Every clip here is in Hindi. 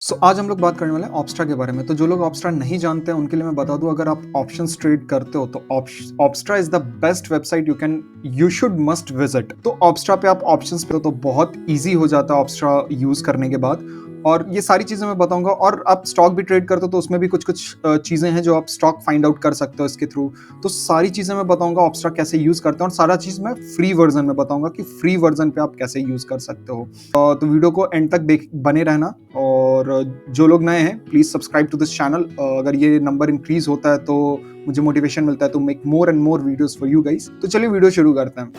आज हम लोग बात करने वाले हैं ऑप्स्ट्रा के बारे में। तो जो लोग ऑप्स्ट्रा नहीं जानते हैं उनके लिए मैं बता दूं, अगर आप ऑप्शंस ट्रेड करते हो तो Opstra is the best website you should must visit. तो ऑप्स्ट्रा पे आप ऑप्शंस पे हो तो बहुत इजी हो जाता है ऑप्स्ट्रा यूज करने के बाद। और ये सारी चीजें मैं बताऊंगा। और आप स्टॉक भी ट्रेड करते हो तो उसमें भी कुछ कुछ चीजें हैं जो आप स्टॉक फाइंड आउट कर सकते हो इसके थ्रू। तो सारी चीजें मैं बताऊंगा ऑप्स्ट्रा कैसे यूज करते हैं, और सारा चीज मैं फ्री वर्जन में बताऊंगा कि फ्री वर्जन पे आप कैसे यूज कर सकते हो। तो वीडियो को एंड तक देख बने रहना। और जो लोग नए हैं please subscribe to this channel. अगर ये नंबर इंक्रीज होता है तो मुझे मोटिवेशन मिलता है to make more and more videos for you guys. तो चलिए वीडियो शुरू करते हैं।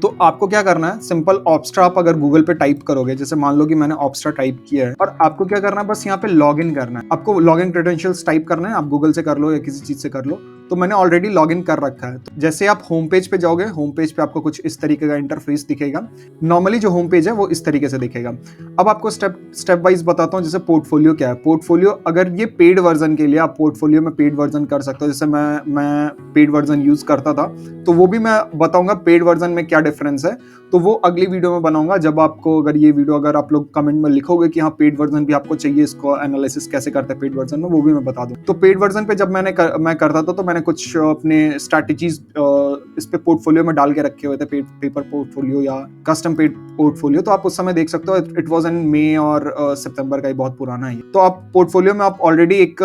तो आपको क्या करना है, सिंपल ऑप्स्ट्रा आप अगर गूगल पे टाइप करोगे, जैसे मान लो कि मैंने ऑप्स्ट्रा टाइप किया है, और आपको क्या करना है, बस यहाँ पे लॉग इन करना है। आपको लॉग इन क्रेडेंशियल्स टाइप करना है, आप गूगल से कर लो या किसी चीज से कर लो। तो मैंने ऑलरेडी लॉग इन कर रखा है। तो जैसे आप होम पेज पे जाओगे, होम पेज पे आपको कुछ इस तरीके का इंटरफेस दिखेगा। नॉर्मली जो होम पेज है वो इस तरीके से दिखेगा। अब आपको स्टेप वाइज बताता हूँ। जैसे पोर्टफोलियो क्या है, पोर्टफोलियो अगर ये पेड वर्जन के लिए आप पोर्टफोलियो में पेड वर्जन कर सकते हो। जैसे मैं पेड वर्जन यूज करता था, तो वो भी मैं बताऊंगा पेड वर्जन में क्या डिफरेंस है। तो वो अगली वीडियो में बनाऊंगा। जब आपको अगर आप लोग कमेंट में लिखोगे कि हाँ पेड वर्जन भी आपको चाहिए, इसको एनालिसिस कैसे करते हैं पेड वर्जन में, वो भी मैं बता दूं। तो पेड वर्जन पे जब मैं करता था तो मैंने कुछ अपने स्ट्रैटेजीज इस पे पोर्टफोलियो में डाल के रखे हुए थे, पेपर पोर्टफोलियो या कस्टम पेड पोर्टफोलियो। तो आप उस समय देख सकते हो, इट वाज इन मई और सितंबर का, ही बहुत पुराना है। तो आप पोर्टफोलियो में आप ऑलरेडी एक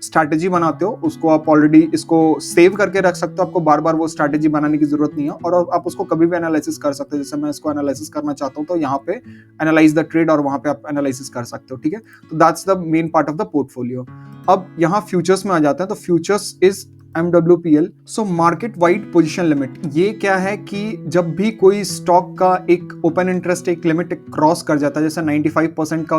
स्ट्रैटेजी बनाते हो, उसको आप ऑलरेडी इसको सेव करके रख सकते हो। आपको बार बार वो स्ट्रैटेजी बनाने की जरूरत नहीं है, और आप उसको कभी भी एनालिसिस कर सकते हो। जैसे मैं इसको एनालिसिस करना चाहता हूँ तो यहाँ पे एनालाइज द ट्रेड, और वहां पे आप एनालिसिस कर सकते हो। ठीक है, तो that's the main part of the portfolio. अब यहाँ फ्यूचर्स में आ जाते हैं। तो futures is MWPL, so market wide position limit. ये क्या है कि जब भी कोई स्टॉक का एक ओपन इंटरेस्ट एक लिमिट क्रॉस कर जाता है, जैसे 95% का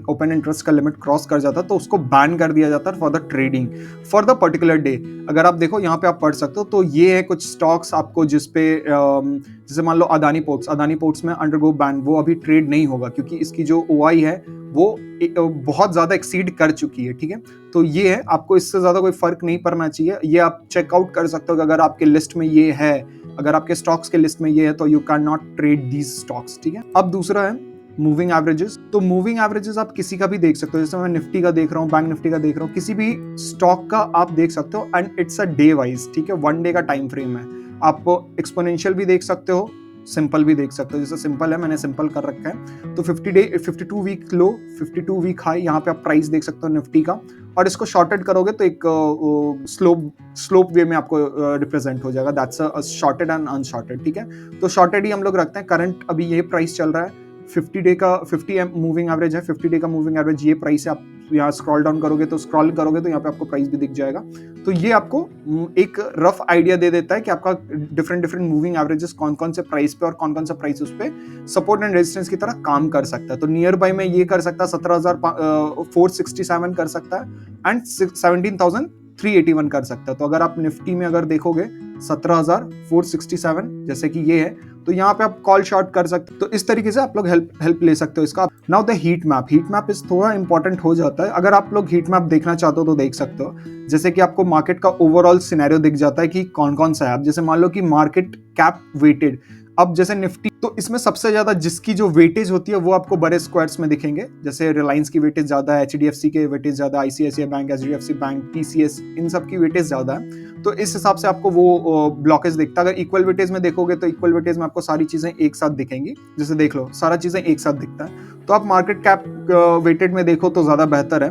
ओपन इंटरेस्ट का लिमिट क्रॉस कर जाता है, तो उसको बैन कर दिया जाता है for the trading for the particular day. अगर आप देखो यहाँ पे आप पढ़ सकते हो, तो ये है कुछ स्टॉक्स आपको जिसपे जैसे मान लो अदानी पोर्ट्स में अंडरगो बैन, वो अभी ट्रेड नहीं होगा क्योंकि इसकी जो OI है वो बहुत ज्यादा एक्सीड कर चुकी है। ठीक है, तो ये है, आपको इससे ज्यादा कोई फर्क नहीं पड़ना चाहिए। ये आप चेकआउट कर सकते हो कि अगर आपके लिस्ट में ये है, अगर आपके स्टॉक्स के लिस्ट में ये है, तो you can not trade these stocks. ठीक है, अब दूसरा है मूविंग एवरेजेस। तो मूविंग एवरेजेस आप किसी का भी देख सकते हो। जैसे मैं निफ्टी का देख रहा हूँ, बैंक निफ्टी का देख रहा हूँ, किसी भी स्टॉक का आप देख सकते हो, and it's a day wise. ठीक है, 1 डे का टाइम फ्रेम है। आप एक्सपोनेंशियल भी देख सकते हो, सिंपल भी देख सकते हो। जैसे सिंपल है, मैंने सिंपल कर रखा है। तो 52 वीक लो, 52 वीक हाई, यहाँ पे आप प्राइस देख सकते हो निफ्टी का। और इसको शॉर्टेड करोगे तो एक स्लोप वे में आपको रिप्रेजेंट हो जाएगा। That's a shorted and unshorted. ठीक है, तो शॉर्टेड ही हम लोग रखते हैं। करंट अभी ये प्राइस चल रहा है, 50 डे का 50 मूविंग एवरेज है, 50 डे का मूविंग एवरेज ये प्राइस है। आप यहाँ स्क्रॉल डाउन करोगे तो यहाँ पे आपको प्राइस भी दिख जाएगा। तो ये आपको एक रफ आइडिया दे देता है कि आपका डिफरेंट मूविंग एवरेजेस कौन कौन से प्राइस पे और कौन कौन सा प्राइस उस पे सपोर्ट एंड रेजिस्टेंस की तरह काम कर सकता है। तो नियर बाय में ये कर सकता है 17,467 कर सकता है, एंड 17,381 कर सकता है। तो अगर आप निफ्टी में अगर देखोगे 17,467 जैसे कि ये है, तो यहाँ पे आप कॉल शॉर्ट कर सकते हो। तो इस तरीके से आप लोग हेल्प ले सकते हो इसका। नाउ द हीट मैप इस थोड़ा इंपॉर्टेंट हो जाता है। अगर आप लोग हीट मैप देखना चाहते हो तो देख सकते हो। जैसे कि आपको मार्केट का ओवरऑल सिनेरियो दिख जाता है कि कौन कौन सा है। अब जैसे मान लो कि मार्केट कैप वेटेड, अब जैसे निफ्टी, तो इसमें सबसे ज्यादा जिसकी जो वेटेज होती है वो आपको बड़े स्क्वायर्स में दिखेंगे। जैसे रिलायंस की वेटेज ज्यादा है, HDFC के वेटेज ज्यादा, ICICI bank, HDFC bank, TCS, इन सब की वेटेज ज्यादा है। तो इस हिसाब से आपको वो ब्लॉकेज दिखता है। अगर इक्वल वेटेज में देखोगे तो इक्वल वेटेज में आपको सारी चीजें एक साथ दिखेंगी। जैसे देख लो, सारा चीजें एक साथ दिखता है। तो आप मार्केट कैप वेटेड में देखो तो ज्यादा बेहतर है,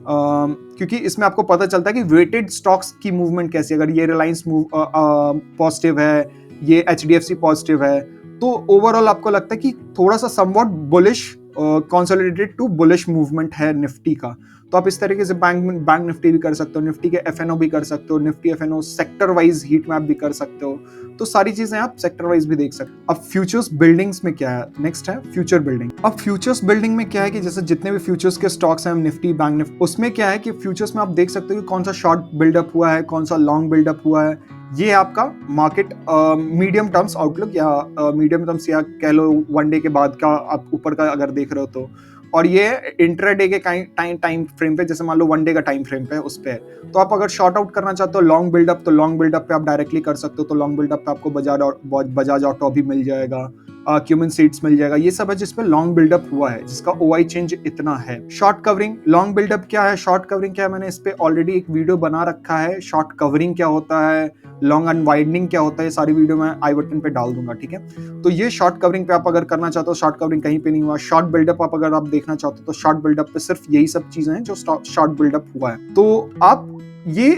क्योंकि इसमें आपको पता चलता है कि वेटेड स्टॉक्स की मूवमेंट कैसी है। अगर ये रिलायंस पॉजिटिव है, ये HDFC पॉजिटिव है, तो ओवरऑल आपको लगता है कि थोड़ा सा somewhat bullish, consolidated to bullish movement है निफ्टी का। तो आप इस तरीके से बैंक निफ्टी भी कर सकते हो, निफ्टी के FNO भी कर सकते हो, Nifty FNO sector wise heat map भी कर सकते हो। तो सारी चीजें आप सेक्टर वाइज भी देख सकते हो। अब फ्यूचर्स बिल्डिंग्स में क्या है, नेक्स्ट है फ्यूचर बिल्डिंग। अब फ्यूचर्स बिल्डिंग में क्या है कि जैसे जितने भी फ्यूचर्स के स्टॉक्स हैं, निफ्टी, बैंक निफ्टी, उसमें क्या है कि फ्यूचर्स में आप देख सकते हो कि कौन सा शॉर्ट बिल्डअप हुआ है, कौन सा लॉन्ग बिल्डअप हुआ है। ये है आपका मार्केट मीडियम टर्म्स आउटलुक, या मीडियम टर्म्स, या कह लो 1 डे के बाद का आप ऊपर का अगर देख रहे हो तो। और ये इंट्राडे के टाइम फ्रेम पे, जैसे मान लो 1 डे का टाइम फ्रेम पे उस पे। तो आप अगर शॉर्ट आउट करना चाहते हो लॉन्ग बिल्डअप, तो लॉन्ग बिल्डअप पे आप डायरेक्टली कर सकते हो। तो लॉन्ग बिल्डअप पे आपको बजाज ऑटो भी मिल जाएगा, क्यूमिन सीड्स मिल जाएगा, ये सब है जिसपे लॉन्ग बिल्डअप हुआ है, जिसका ओआई चेंज इतना है। शॉर्ट कवरिंग, लॉन्ग बिल्डअप क्या है, शॉर्ट कवरिंग क्या है, मैंने इस पे ऑलरेडी एक वीडियो बना रखा है। शॉर्ट कवरिंग क्या होता है, लॉन्ग अनवाइडनिंग क्या होता है, ये सारी वीडियो मैं आई बटन पे डाल दूंगा, ठीक है। तो ये शॉर्ट कवरिंग पे आप अगर करना चाहते हो, शॉर्ट कवरिंग कहीं पे नहीं हुआ। शॉर्ट बिल्डअप आप अगर आप देखना चाहते हो तो शॉर्ट बिल्डअप पे सिर्फ यही सब चीजें हैं जो शॉर्ट बिल्डअप हुआ है। तो आप ये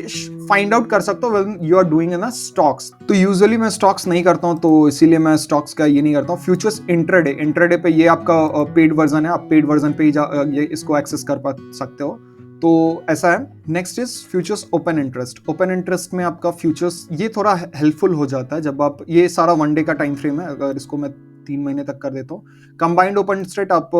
फाइंड आउट कर सकते हो when you are doing in stocks. तो यूजुअली मैं स्टॉक्स नहीं करता हूं, तो इसीलिए मैं स्टॉक्स का ये नहीं करता हूं। फ्यूचर्स इंट्राडे, इंट्राडे पे ये आपका पेड वर्जन है, आप पेड वर्जन पे ही ये इसको एक्सेस कर पा सकते हो। तो ऐसा है। Next is futures open interest. Open interest में आपका फ्यूचर्स ये थोड़ा हेल्पफुल हो जाता है जब आप, ये सारा 1 डे का टाइम फ्रेम है, अगर इसको मैं 3 महीने तक कर देता हूँ। कंबाइंड ओपन इंटरेस्ट आप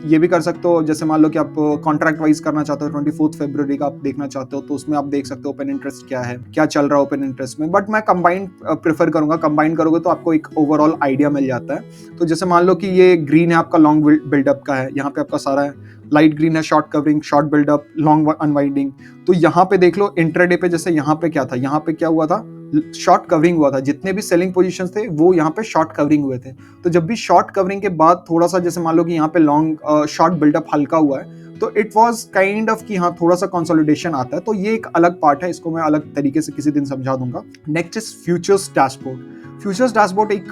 ये भी कर सकते हो, जैसे मान लो कि आप कॉन्ट्रैक्ट वाइज करना चाहते हो, 24 फरवरी का आप देखना चाहते हो, तो उसमें आप देख सकते हो ओपन इंटरेस्ट क्या है, क्या चल रहा है ओपन इंटरेस्ट में। बट मैं कंबाइंड प्रेफर करूंगा, कंबाइंड करोगे तो आपको एक ओवरऑल आइडिया मिल जाता है। तो जैसे मान लो कि ये ग्रीन है आपका लॉन्ग बिल्डअप का है, यहाँ पे आपका सारा है। लाइट ग्रीन है short covering, short buildup, long unwinding. तो यहाँ पे देख लो इंट्राडे पे, जैसे यहाँ पे क्या था, यहाँ पे क्या हुआ था, शॉर्ट कवरिंग हुआ था। जितने भी सेलिंग पोजीशंस थे वो यहाँ पे शॉर्ट कवरिंग हुए थे। तो जब भी शॉर्ट कवरिंग के बाद थोड़ा सा, जैसे मान लो कि यहाँ पे लॉन्ग शॉर्ट बिल्डअप हल्का हुआ है, तो इट वाज काइंड ऑफ कि हाँ थोड़ा सा कंसोलिडेशन आता है। तो ये एक अलग पार्ट है, इसको मैं अलग तरीके से किसी दिन समझा दूंगा। Next is futures dashboard. Futures dashboard एक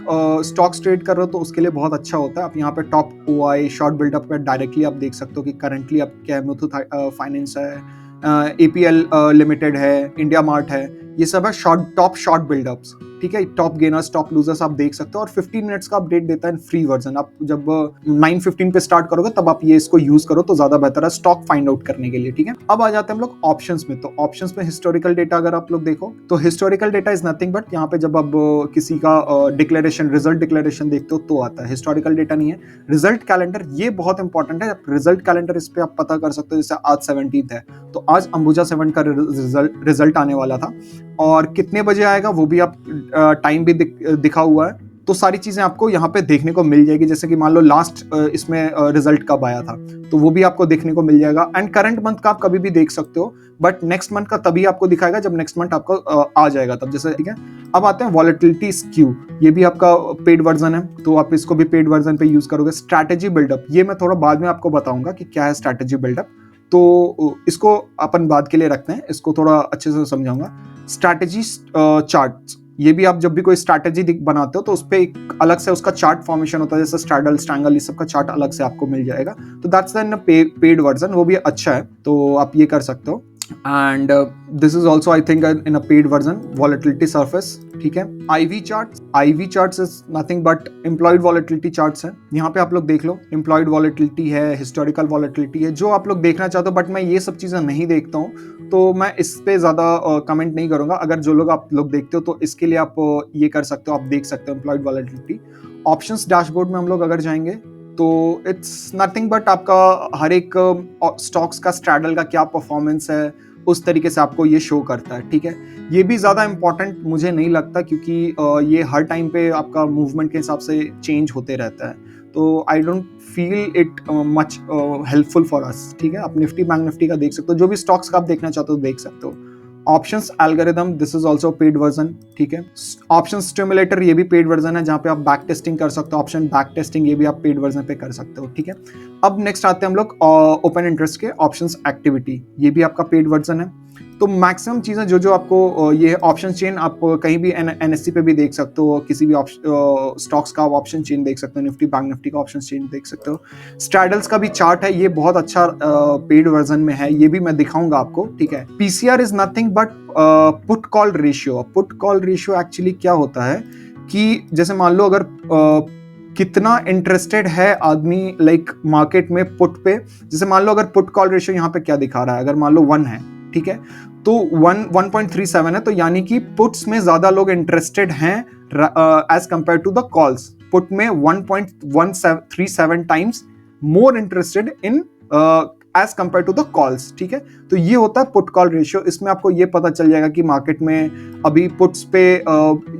स्टॉक्स ट्रेड कर रहे हो तो उसके लिए बहुत अच्छा होता है। आप यहाँ पे टॉप ओआई शॉर्ट बिल्डअप पे डायरेक्टली आप देख सकते हो कि करंटली आप क्या है, मुथूट फाइनेंस है, एपीएल लिमिटेड है, इंडिया मार्ट है, ये सब है टॉप शॉर्ट बिल्डअप्स, ठीक है। टॉप गेनर्स, टॉप लूजर्स आप देख सकते हो। और 15 मिनट्स का अपडेट देता है फ्री वर्जन। आप जब 9:15 पे स्टार्ट करोगे तब आप ये इसको यूज करो तो ज्यादा बेहतर है स्टॉक फाइंड आउट करने के लिए, ठीक है। अब आ जाते हैं हम लोग ऑप्शंस में। तो ऑप्शंस में हिस्टोरिकल डेटा अगर आप लोग देखो तो historical data is nothing but, यहाँ पे जब आप किसी का डिक्लेरेशन, रिजल्ट डिक्लेरेशन देखते हो तो आता है। हिस्टोरिकल डेटा नहीं है। रिजल्ट कैलेंडर ये बहुत इंपॉर्टेंट है। रिजल्ट कैलेंडर इस पे आप पता कर सकते हो। जैसे आज 17th है तो आज अंबुजा 7 का रिजल्ट आने वाला था, और कितने बजे आएगा वो भी आप टाइम भी दिखा हुआ है। तो सारी चीजें आपको यहाँ पे देखने को मिल जाएगी। जैसे कि मान लो लास्ट इसमें रिजल्ट कब आया था तो वो भी आपको देखने को मिल जाएगा। एंड करंट मंथ का आप कभी भी देख सकते हो, बट नेक्स्ट मंथ का तभी आपको दिखाएगा जब नेक्स्ट मंथ आपको आ जाएगा तब, जैसे, ठीक है। अब आते हैं वॉलेटिलिटी स्क्यू, ये भी आपका पेड वर्जन है तो आप इसको भी पेड वर्जन पे यूज करोगे। स्ट्रैटेजी बिल्डअप, ये मैं थोड़ा बाद में आपको बताऊंगा कि क्या है स्ट्रैटेजी बिल्डअप, तो इसको अपन बाद के लिए रखते हैं, इसको थोड़ा अच्छे से समझाऊंगा। स्ट्रैटेजी चार्ट, ये भी आप जब भी कोई स्ट्रैटेजी बनाते हो तो उस पर एक अलग से उसका चार्ट फॉर्मेशन होता है, जैसे स्ट्रैडल, स्ट्रैंगल, ये सब का चार्ट अलग से आपको मिल जाएगा। तो दैट्स द पेड वर्जन, वो भी अच्छा है तो आप ये कर सकते हो। And this is also I think in a paid version, volatility surface, ठीक है। IV charts is nothing but employed volatility charts है। यहाँ पे आप लोग देख लो, एम्प्लॉयड वॉलेटिलिटी है, हिस्टोरिकल वॉलेटिलिटी है, जो आप लोग देखना चाहते हो। बट मैं ये सब चीजें नहीं देखता हूँ तो मैं इस पे ज्यादा कमेंट नहीं करूंगा। अगर जो लोग आप लोग देखते हो तो इसके लिए आप ये कर सकते हो, आप देख सकते हो एम्प्लॉयड वॉलेटिलिटी। ऑप्शंस डैशबोर्ड में हम लोग अगर जाएंगे तो इट्स नथिंग बट आपका हर एक स्टॉक्स का, स्ट्रैडल का क्या परफॉर्मेंस है उस तरीके से आपको ये शो करता है, ठीक है। ये भी ज्यादा इंपॉर्टेंट मुझे नहीं लगता क्योंकि ये हर टाइम पे आपका मूवमेंट के हिसाब से चेंज होते रहता है, तो I don't feel it much helpful for us, ठीक है। आप निफ्टी, बैंक निफ्टी का देख सकते हो, जो भी स्टॉक्स का आप देखना चाहते हो देख सकते हो। Options algorithm, this is also paid version, ठीक है। ऑप्शन स्टिमुलेटर, ये भी पेड वर्जन है जहां पे आप बैक टेस्टिंग कर सकते हो। ऑप्शन बैक टेस्टिंग ये भी आप पेड वर्जन पे कर सकते हो, ठीक है। अब नेक्स्ट आते हैं हम लोग ओपन इंटरेस्ट के ऑप्शंस एक्टिविटी, ये भी आपका पेड वर्जन है। तो मैक्सिमम चीजें जो आपको ये ऑप्शन चेन आप कहीं भी एनएससी पे भी देख सकते हो, किसी भी स्टॉक्स का ऑप्शन चेन देख सकते हो, निफ्टी, बैंक निफ्टी का ऑप्शन चेन देख सकते हो। स्ट्रैडल्स का भी चार्ट है, ये बहुत अच्छा पेड वर्जन में है, ये भी मैं दिखाऊंगा आपको, ठीक है। PCR is nothing but put call ratio. Put call ratio actually क्या होता है कि जैसे मान लो अगर कितना इंटरेस्टेड है आदमी लाइक मार्केट में पुट पे, जैसे मान लो अगर पुट कॉल रेशियो यहाँ पे क्या दिखा रहा है, अगर मान लो 1 है, ठीक है, तो 1.37 है, तो यानी कि पुट्स में ज्यादा लोग इंटरेस्टेड हैं as compare to the calls. Put में 1.137 times more interested in as compare to the calls, ठीक है। तो ये होता है पुट कॉल रेशियो। इसमें आपको ये पता चल जाएगा कि मार्केट में अभी पुट्स पे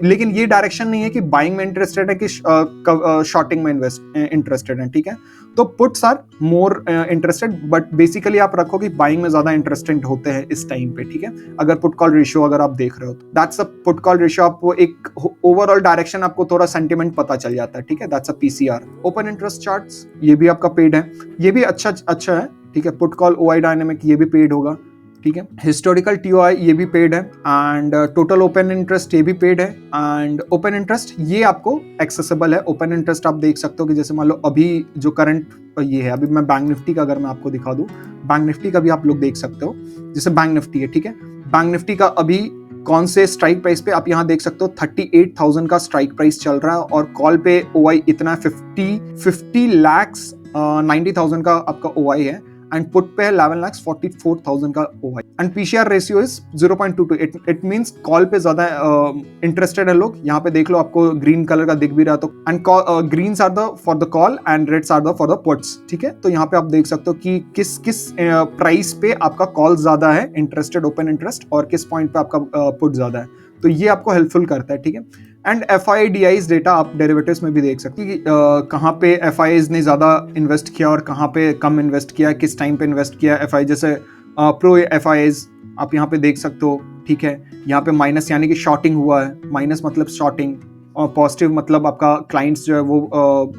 लेकिन ये डायरेक्शन नहीं है कि बाइंग में इंटरेस्टेड है कि शॉर्टिंग में इंटरेस्टेड है, ठीक है। तो puts are more interested, but basically आप रखो कि बाइंग में ज्यादा इंटरेस्टेड होते हैं इस टाइम पे, ठीक है। अगर पुट कॉल रेशियो अगर आप देख रहे हो तो that's a put call ratio. आपको एक ओवरऑल डायरेक्शन, आपको थोड़ा सेंटिमेंट पता चल जाता है, ठीक है। That's a PCR. Open interest charts, ये भी आपका पेड है, ये भी अच्छा है, ठीक है। पुट कॉल ओआई डायनेमिक, ये भी पेड होगा, ठीक है। हिस्टोरिकल टीओआई, ये भी पेड है, एंड टोटल ओपन इंटरेस्ट, ये भी पेड है। एंड ओपन इंटरेस्ट ये आपको एक्सेसिबल है। ओपन इंटरेस्ट आप देख सकते हो कि जैसे मान लो अभी जो करंट ये है, अभी मैं बैंक निफ्टी का अगर मैं आपको दिखा दूं, बैंक निफ्टी का भी आप लोग देख सकते हो। जैसे बैंक निफ्टी है, ठीक है। बैंक निफ्टी का अभी कौन से स्ट्राइक प्राइस पे आप यहाँ देख सकते हो, 38,000 का स्ट्राइक प्राइस चल रहा है, और कॉल पे ओआई इतना 50 lakhs 90,000 का आपका ओआई है, एंड पुट पे है 11,44,000 का OI, and PCR ratio is 0.22। It means call पे ज्यादा इंटरेस्टेड है लोग। यहाँ पे देख लो, आपको ग्रीन कलर का दिख भी रहा, तो and greens are the for the call and reds are the for the puts, ठीक है। तो यहाँ पे आप देख सकते हो कि किस प्राइस पे आपका कॉल ज्यादा है, इंटरेस्टेड ओपन इंटरेस्ट, और किस पॉइंट पे आपका पुट ज्यादा है। तो ये आपको हेल्पफुल करता है, ठीक है। एंड FIDIs डेटा आप डेरिवेटिव्स में भी देख सकते हैं कि कहाँ पे FIs ने ज़्यादा इन्वेस्ट किया और कहाँ पे कम इन्वेस्ट किया, किस टाइम पे इन्वेस्ट किया। FI जैसे प्रो FIs आप यहाँ पे देख सकते हो, ठीक है। यहाँ पे माइनस यानी कि शॉर्टिंग हुआ है, माइनस मतलब शॉर्टिंग, और पॉजिटिव मतलब आपका क्लाइंट्स जो है वो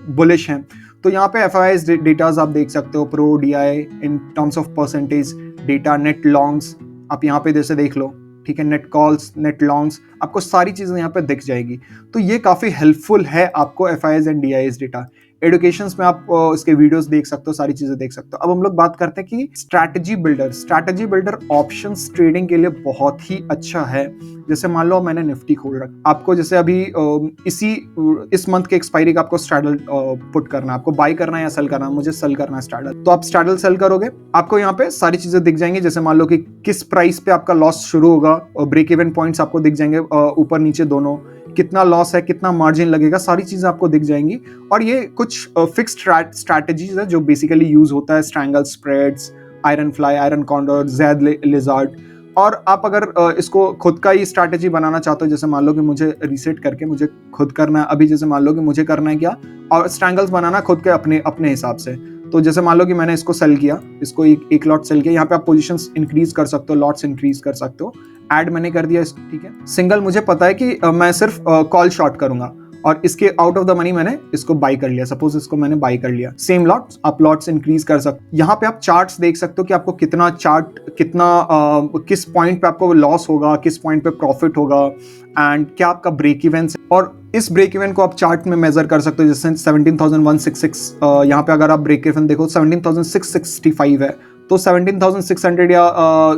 बुलिश हैं। तो यहाँ पे FIs डेटाज आप देख सकते हो, pro DI in terms of percentage data, net longs आप यहाँ पे जैसे देख लो, ठीक है। नेट कॉल्स, नेट लॉन्ग्स, आपको सारी चीजें यहाँ पे दिख जाएगी। तो ये काफी हेल्पफुल है आपको FIs एंड DIs डेटा। एडुकेशंस में आप इसके वीडियोस देख सकते हो, सारी चीजें देख सकते हो। अब हम लोग बात करते हैं कि स्ट्रैटेजी बिल्डर ऑप्शंस ट्रेडिंग के लिए बहुत ही अच्छा है। जैसे मान लो मैंने निफ्टी खोल रखा, आपको जैसे अभी इस मंथ के एक्सपायरी का आपको स्ट्रैडल पुट करना है, आपको बाय करना है या सेल करना है। मुझे सेल करना है स्ट्रैडल, तो आप स्ट्रैडल सेल करोगे, आपको यहाँ पे सारी चीजें दिख जाएंगी। जैसे मान लो कि किस प्राइस पे आपका लॉस शुरू होगा, और ब्रेक इवन पॉइंट्स आपको दिख जाएंगे ऊपर नीचे दोनों, कितना लॉस है, कितना मार्जिन लगेगा, सारी चीजें आपको दिख जाएंगी। और ये कुछ फिक्स्ड स्ट्रैटेजीज है जो बेसिकली यूज होता है, strangle spreads, iron fly, iron condor, jade lizard. और आप अगर इसको खुद का ही स्ट्रैटेजी बनाना चाहते हो, जैसे मान लो कि मुझे रीसेट करके मुझे खुद करना है, अभी जैसे मान लो कि मुझे करना है क्या, और स्ट्रैंगल्स बनाना खुद के अपने हिसाब से। तो जैसे मान लो कि मैंने इसको सेल किया, इसको एक लॉट सेल किया, यहाँ पे आप पोजीशंस इंक्रीज कर सकते हो, लॉट्स इंक्रीज कर सकते हो। ऐड मैंने कर दिया, ठीक है। सिंगल मुझे पता है कि मैं सिर्फ कॉल शॉर्ट करूंगा, और इसके आउट ऑफ द मनी मैंने इसको बाई कर लिया। सपोज इसको मैंने बाई कर लिया, सेम लॉट्स आप लॉट्स इंक्रीज कर सकते हो। यहाँ पे आप चार्ट्स देख सकते हो कि आपको कितना किस पॉइंट पे आपको लॉस होगा, किस पॉइंट पे प्रॉफिट होगा, एंड क्या आपका ब्रेक इवन है। और इस ब्रेक इवन को आप चार्ट में मेजर कर सकते हो। जैसे 17,166 यहाँ पे अगर आप ब्रेक इवन देखो 17,665 है, तो 17,600 या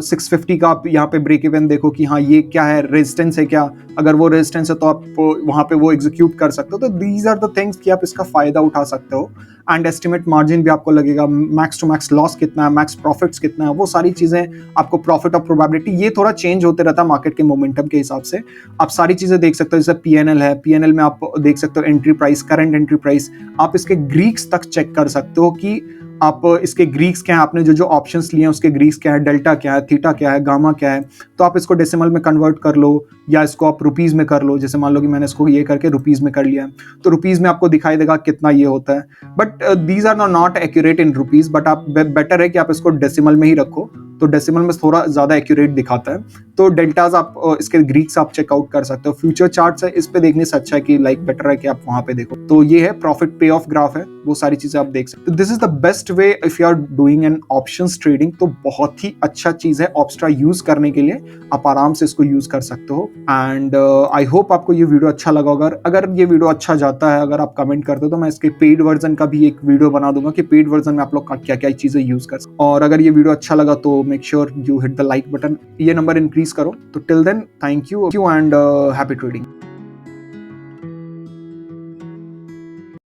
650 का आप यहाँ पे ब्रेक इवन देखो कि हाँ ये क्या है, रेजिस्टेंस है क्या। अगर वो रेजिस्टेंस है तो आप वहाँ पे वो एग्जीक्यूट कर सकते हो। तो दीज आर द थिंग्स कि आप इसका फायदा उठा सकते हो। एंड एस्टिमेट मार्जिन भी आपको लगेगा, मैक्स टू मैक्स लॉस कितना है, मैक्स प्रॉफिट्स कितना है, वो सारी चीजें आपको, प्रॉफिट ऑफ प्रोबेबिलिटी, ये थोड़ा चेंज होते रहता है मार्केट के मोमेंटम के हिसाब से। आप सारी चीजें देख सकते हो। जैसे PNL है, PNL में आप देख सकते हो entry price, current entry price, आप इसके ग्रीक्स तक चेक कर सकते हो कि आप इसके ग्रीक्स क्या है, आपने जो ऑप्शंस लिए हैं उसके ग्रीक्स क्या है, डेल्टा क्या है, थीटा क्या है, गामा क्या है। तो आप इसको डेसिमल में कन्वर्ट कर लो, या इसको आप रुपीज में कर लो। जैसे मान लो कि मैंने इसको ये करके रुपीज में कर लिया, तो रुपीज में आपको दिखाई देगा कितना ये होता है। But these are not accurate in rupees, but आप बेटर है कि आप इसको डेसिमल में ही रखो, तो डेसिमल में थोड़ा ज्यादा एक्यूरेट दिखाता है। तो डेल्टाज आप इसके ग्रीक्स आप चेकआउट कर सकते हो। फ्यूचर चार्ट्स है, इस पे देखने से अच्छा है कि लाइक बेटर है कि आप वहां पे देखो। तो ये है प्रॉफिट पे ऑफ ग्राफ है, वो सारी चीजें आप देख सकते हो। This is the best way if you are doing an options trading. तो बहुत ही अच्छा चीज है ऑप्स्ट्रा यूज करने के लिए, आप आराम से इसको यूज कर सकते हो। एंड आई होप आपको ये वीडियो अच्छा लगा होगा। अगर ये वीडियो अच्छा जाता है, अगर आप कमेंट करते हो, तो मैं इसके पेड वर्जन का भी एक वीडियो बना दूंगा कि पेड वर्जन में आप लोग क्या क्या चीजें यूज कर सकते। और अगर ये वीडियो अच्छा लगा तो make sure you hit the like button, ये नंबर इंक्रीज करो। तो till then, thank you and happy trading.